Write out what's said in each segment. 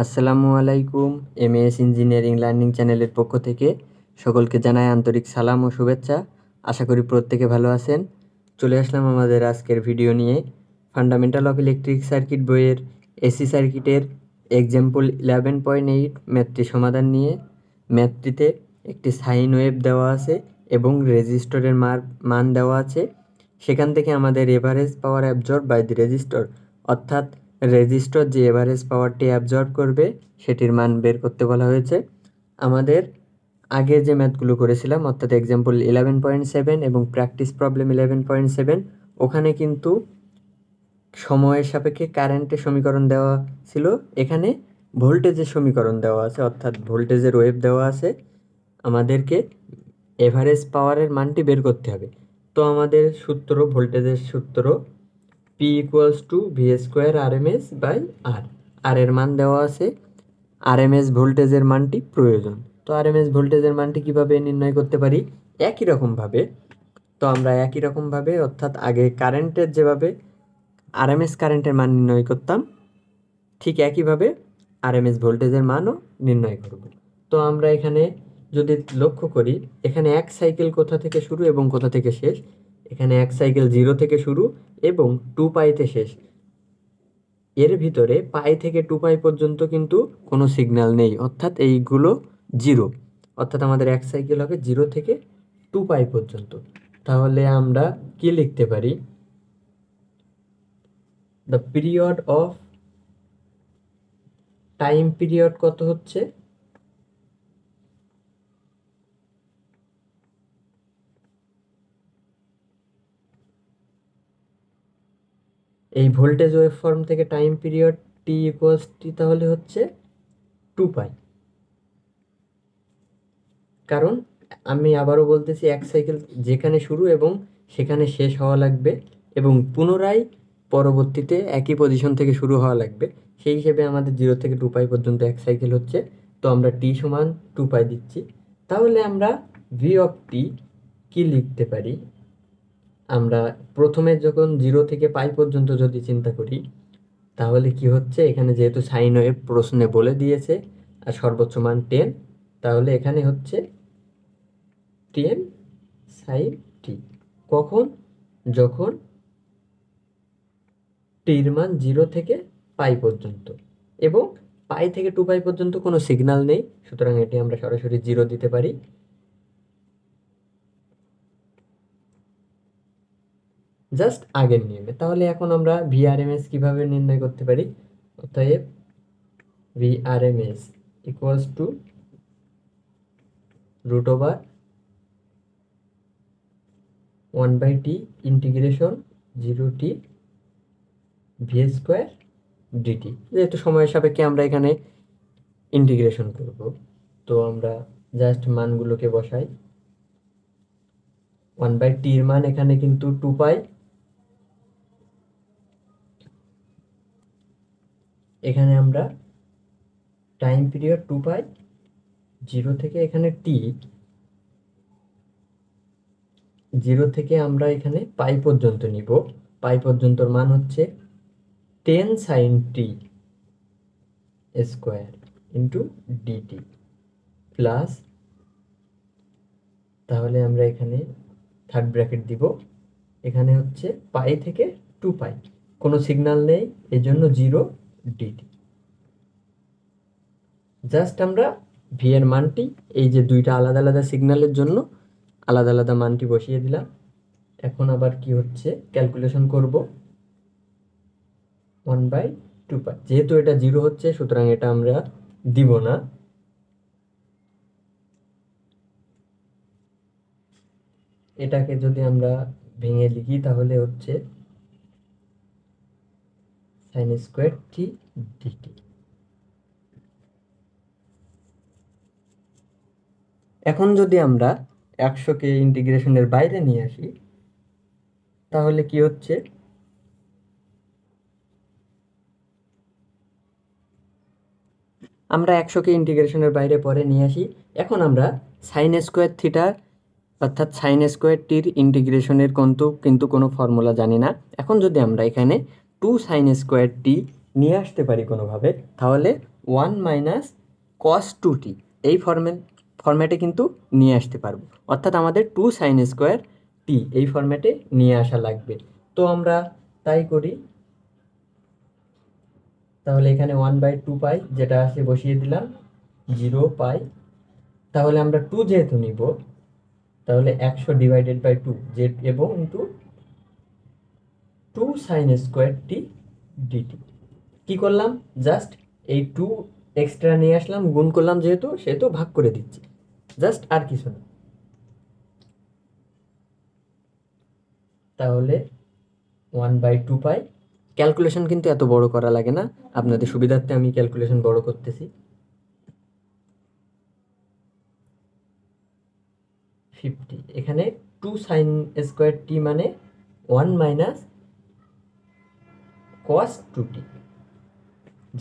আসসালামু আলাইকুম। এমএএস engineering learning চ্যানেলের পক্ষ থেকে সকলকে জানাই আন্তরিক সালাম ও শুভেচ্ছা। আশা করি প্রত্যেকে ভালো আছেন। চলে আসলাম আমাদের আজকের ভিডিও নিয়ে। ফান্ডামেন্টাল অফ ইলেকট্রিক সার্কিট বইয়ের এসি সার্কিটের এক্সাম্পল 11.8 ম্যাথটি সমাধান নিয়ে। ম্যাথটিতে একটি সাইন ওয়েভ দেওয়া আছে এবং রেজিস্টরের মান দেওয়া আছে। সেখান থেকে আমাদের average power absorb by the resistor, অর্থাৎ রেজিস্টর যে এভারেজ পাওয়ারটি অ্যাবজর্ব করবে সেটির মান বের করতে বলা হয়েছে। আমাদের আগে যে ম্যাথগুলো করেছিলাম, অর্থাৎ এক্সাম্পল 11.7 এবং প্র্যাকটিস প্রবলেম 11.7, ওখানে কিন্তু সময়ের সাপেক্ষে কারেন্টের সমীকরণ দেওয়া ছিল। এখানে ভোল্টেজের সমীকরণ দেওয়া আছে, অর্থাৎ ভোল্টেজের ওয়েভ দেওয়া আছে। আমাদেরকে এভারেজ পাওয়ারের মানটি বের করতে হবে। তো আমাদের সূত্র, ভোল্টেজের সূত্র P = V² RMS by R। আর এর মান দেওয়া আছে, RMS ভোল্টেজের মানটি প্রয়োজন। তো RMS ভোল্টেজের মানটি কিভাবে নির্ণয় করতে পারি? একই রকমভাবে, অর্থাৎ আগে কারেন্টের যেভাবে RMS কারেন্টের মান নির্ণয় করতাম, ঠিক একইভাবে RMS ভোল্টেজের মানও নির্ণয় করব। তো আমরা এখানে যদি লক্ষ্য করি, এখানে এক সাইকেল কোথা থেকে শুরু এবং কোথা থেকে শেষ। এখানে এক সাইকেল 0 থেকে শুরু এবং 2π-তে শেষ। এর ভিতরে পাই থেকে 2π পর্যন্ত কিন্তু কোনো সিগন্যাল নেই, অর্থাৎ এইগুলো 0, অর্থাৎ আমাদের এক সাইকেল হবে 0 থেকে 2π পর্যন্ত। তাহলে আমরা কি লিখতে পারি? The period of time period কত হচ্ছে? এই ভোল্টেজ ওয়েভ ফর্ম থেকে টাইম পিরিয়ড T = তাহলে হচ্ছে 2π। কারণ আমি আবারও বলতেছি, এক সাইকেল যেখানে শুরু এবং সেখানে শেষ হওয়া লাগবে এবং পুনরায় পরবর্তীতে একই পজিশন থেকে শুরু হওয়া লাগবে। সেই হিসেবে আমাদের 0 থেকে 2π পর্যন্ত এক সাইকেল হচ্ছে। তো আমরা T = 2π দিচ্ছি। তাহলে আমরা V অফ T কি লিখতে পারি? আমরা প্রথমে যখন 0 থেকে π পর্যন্ত যদি চিন্তা করি, তাহলে কি হচ্ছে, এখানে যেহেতু সাইন ওয়েভ প্রশ্নে বলে দিয়েছে আর সর্বোচ্চ মান 10, তাহলে এখানে হচ্ছে 10 sin t। কখন? যখন টির মান 0 থেকে π পর্যন্ত এবং π থেকে 2π পর্যন্ত কোনো সিগন্যাল নেই, সুতরাং এটি আমরা সরাসরি 0 দিতে পারি। জাস্ট আগের নিয়মে। তাহলে এখন আমরা VRMS কিভাবে নির্ণয় করতে পারি? অতএব VRMS = √1/t integration 0t V² dt। যেহেতু সময়ের সাপেক্ষে আমরা এখানে ইন্টিগ্রেশন করব, তো আমরা জাস্ট মানগুলোকে বসাই। 1/t এর মান এখানে কিন্তু 2π। এখানে আমরা টাইম পিরিয়ড 2π, 0 থেকে এখানে t, 0 থেকে আমরা এখানে π পর্যন্ত নিব। π পর্যন্তর মান হচ্ছে 10 sin t² dt প্লাস, তাহলে আমরা এখানে থার্ড ব্র্যাকেট দিব। এখানে হচ্ছে π থেকে 2π, কোনো সিগন্যাল নেই, এই জন্য 0 dt। জাস্ট আমরা ভি এর মানটি, এই যে দুইটা আলাদা আলাদা সিগন্যালের জন্য আলাদা আলাদা মানটি বসিয়ে দিলাম। এখন আবার কি হচ্ছে, ক্যালকুলেশন করব। 1/2π, যেহেতু এটা 0 হচ্ছে, সুতরাং এটা আমরা দিব না। এটাকে যদি আমরা ভেঙে লিখি, তাহলে হচ্ছে sin² t dt। এখন যদি আমরা 100কে ইন্টিগ্রেশনের বাইরে নিয়ে আসি, তাহলে কি হচ্ছে, আমরা 100কে ইন্টিগ্রেশনের বাইরে পরে নিয়ে আসি। এখন আমরা sin² θ, অর্থাৎ sin² t ইন্টিগ্রেশনের কিন্তু কোনো ফর্মুলা জানি না। এখন যদি আমরা এখানে 2 sin² t নিয়ে আসতে পারি কোনোভাবে, তাহলে ওয়ান মাইনাস কস টু টি এই ফরম্যাটে কিন্তু নিয়ে আসতে পারবো, অর্থাৎ আমাদের টু সাইন স্কোয়ার টি এই ফরম্যাটে নিয়ে আসা লাগবে। তো আমরা তাই করি। তাহলে এখানে 1/2 পাই যেটা আছে বসিয়ে দিলাম, 0 পাই। তাহলে আমরা 2 যেহেতু নিব, তাহলে 100/2 যে এবং ইন্টু 2 সাইন স্কোয়ার টি ডিটি। কি করলাম, জাস্ট এই 2 এক্সট্রা নিয়ে আসলাম, গুণ করলাম যেহেতু সেহেতু ভাগ করে দিচ্ছি, জাস্ট আর কিছু না। তাহলে 1/2 পাই। ক্যালকুলেশন কিন্তু এত বড় করা লাগে না, আপনাদের সুবিধার্থে আমি ক্যালকুলেশন বড় করতেছি। 50 এখানে 2 সাইন স্কোয়ার টি মানে 1 মাইনাস কস টু টি।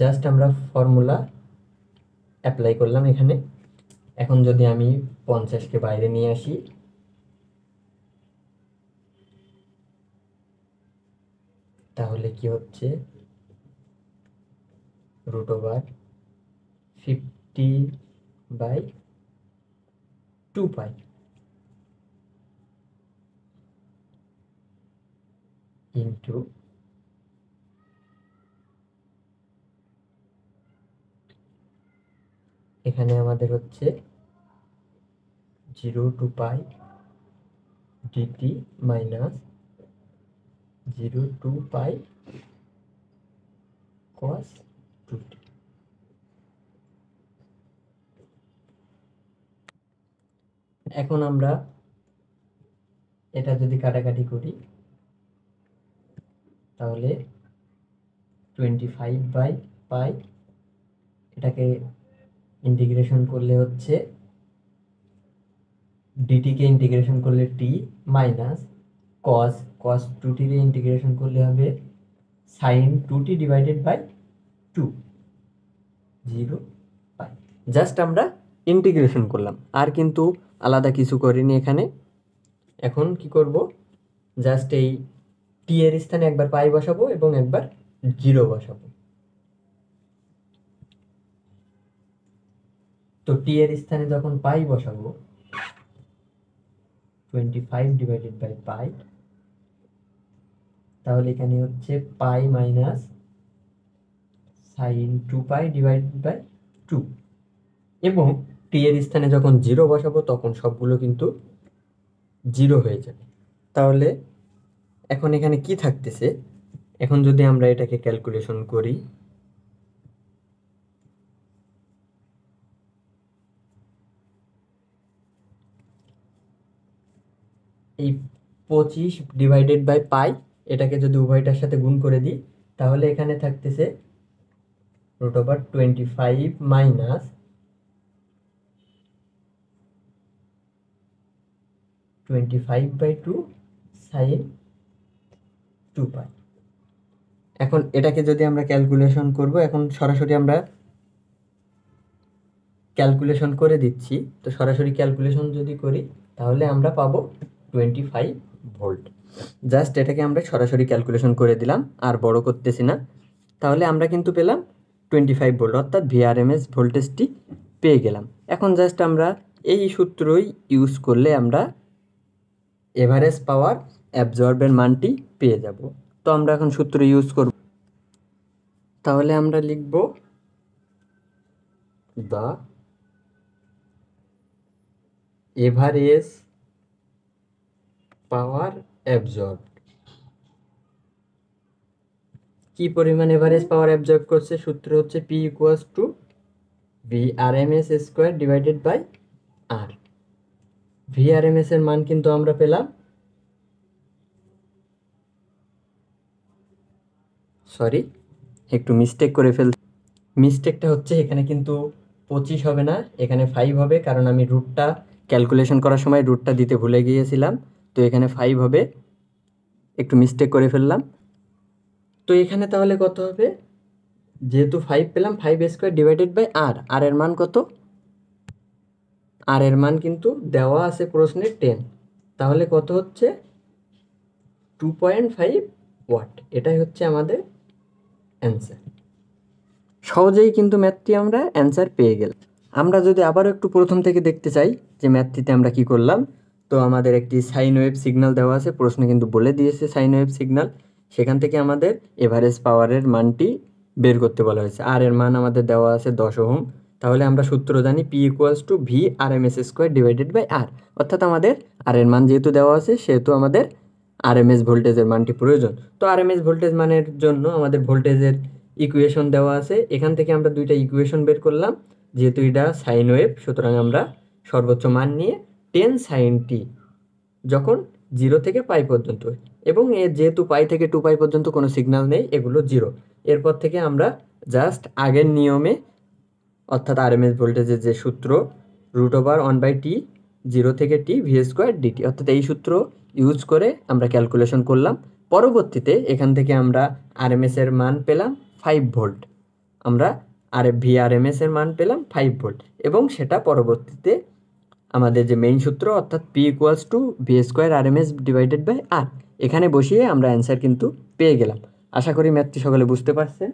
জাস্ট আমরা ফর্মুলা অ্যাপ্লাই করলাম এখানে। এখন যদি আমি 50কে বাইরে নিয়ে আসি, তাহলে কি হচ্ছে, √50/2 পাই ইন্টু এখানে আমাদের হচ্ছে 0 to pi dt minus 0 to pi cos 2t। এখন আমরা এটা যদি কাটাকাটি করি, তাহলে 25/পাই, এটাকে ইন্টিগ্রেশন করলে হচ্ছে ডিটিকে ইন্টিগ্রেশন করলে টি মাইনাস cos 2t রে ইন্টিগ্রেশন করলে হবে sin 2t/2 0 পাই। জাস্ট আমরা ইন্টিগ্রেশন করলাম, আর কিন্তু আলাদা কিছু করিনি এখানে। এখন কি করব, জাস্ট এই টি এর স্থানে একবার পাই বসাবো এবং একবার 0 বসাবো। তো টি এর স্থানে যখন পাই বসাবো, 25/পাই, তাহলে এখানে হচ্ছে পাই মাইনাস সাইন 2π/2, এবং টি এর স্থানে যখন 0 বসাবো তখন সবগুলো কিন্তু 0 হয়ে যাবে। তাহলে এখন এখানে কি থাকতেছে, এখন যদি আমরা এটাকে ক্যালকুলেশন করি, এই 25/পাই এটাকে যদি উভয়টার সাথে গুণ করে দিই, তাহলে এখানে থাকতেছে √25 মাইনাস 25/2 সাইন 2π। এখন এটাকে যদি আমরা ক্যালকুলেশন করব, এখন সরাসরি আমরা ক্যালকুলেশন করে দিচ্ছি। তো সরাসরি ক্যালকুলেশন যদি করি, তাহলে আমরা পাবো 25 ভোল্ট। জাস্ট এটাকে আমরা সরাসরি ক্যালকুলেশন করে দিলাম, আর বড় করতেছি না। তাহলে আমরা কিন্তু পেলাম 25 ভোল্ট, অর্থাৎ ভিআরএমএস ভোল্টেজটি পেয়ে গেলাম। এখন জাস্ট আমরা এই সূত্রই ইউজ করলে আমরা এভারেজ পাওয়ার অ্যাবজর্বের মানটি পেয়ে যাব। তো আমরা এখন সূত্র ইউজ করব। তাহলে আমরা লিখব দ্য এভারেজ পাওয়ার অ্যাবজর্ব। কি পরিমাণ এভারেজ পাওয়ার অ্যাবজর্ব করছে, সূত্র হচ্ছে P = VRMS²/R। VRMS এর মান কিন্তু আমরা পেলাম, সরি একটু মিস্টেক করে মিস্টেকটা হচ্ছে এখানে কিন্তু 25 হবে না, এখানে 5 হবে, কারণ আমি রুটটা ক্যালকুলেশন করার সময় রুটটা দিতে ভুলে গিয়েছিলাম। তো এখানে 5 হবে, একটু মিস্টেক করে ফেললাম। তো এখানে তাহলে কত হবে, যেহেতু 5 পেলাম, 5² আর এর মান কত, আর এর মান কিন্তু দেওয়া আছে প্রশ্নে 10, তাহলে কত হচ্ছে 2.5 ওয়াট। এটাই হচ্ছে আমাদের অ্যান্সার। সহজেই কিন্তু ম্যাথটি আমরা অ্যান্সার পেয়ে গেলাম। আমরা যদি আবারও একটু প্রথম থেকে দেখতে চাই যে ম্যাথটিতে আমরা কি করলাম, তো আমাদের একটি সাইন ওয়েভ সিগন্যাল দেওয়া আছে, প্রশ্ন কিন্তু বলে দিয়েছে সাইন ওয়েভ সিগন্যাল। সেখান থেকে আমাদের এভারেজ পাওয়ারের মানটি বের করতে বলা হয়েছে। আর এর মান আমাদের দেওয়া আছে 10 ওহম। তাহলে আমরা সূত্র জানি P = V RMS square divided by R, অর্থাৎ আমাদের আর এর মান যেহেতু দেওয়া আছে সেহেতু আমাদের আরএমএস ভোল্টেজের মানটি প্রয়োজন। তো আরএমএস ভোল্টেজ মানের জন্য আমাদের ভোল্টেজের ইকুয়েশন দেওয়া আছে, এখান থেকে আমরা দুইটা ইকুয়েশন বের করলাম। যেহেতু এটা সাইন ওয়েভ, সুতরাং আমরা সর্বোচ্চ মান নিয়ে 10 sin t যখন 0 থেকে পাই পর্যন্ত, এবং যেহেতু পাই থেকে 2π পর্যন্ত কোনো সিগন্যাল নেই, এগুলো 0। এরপর থেকে আমরা জাস্ট আগের নিয়মে, অর্থাৎ আরএমএস ভোল্টেজের যে সূত্র √1/t 0 থেকে t v² dt, অর্থাৎ এই সূত্র ইউজ করে আমরা ক্যালকুলেশন করলাম। পরবর্তীতে এখান থেকে আমরা আরএমএস এর মান পেলাম 5 ভোল্ট, আমরা VRMS এর মান পেলাম 5 ভোল্ট, এবং সেটা পরবর্তীতে আমাদের যে মেইন সূত্র অর্থাৎ P = V² RMS divided by R, এখানে বসিয়ে আমরা অ্যান্সার কিন্তু পেয়ে গেলাম। আশা করি ম্যাথটি সকলে বুঝতে পারছেন।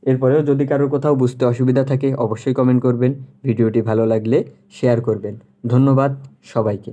এরপরেও যদি কারোর কোথাও বুঝতে অসুবিধা থাকে অবশ্যই কমেন্ট করবেন। ভিডিওটি ভালো লাগলে শেয়ার করবেন। ধন্যবাদ সবাইকে।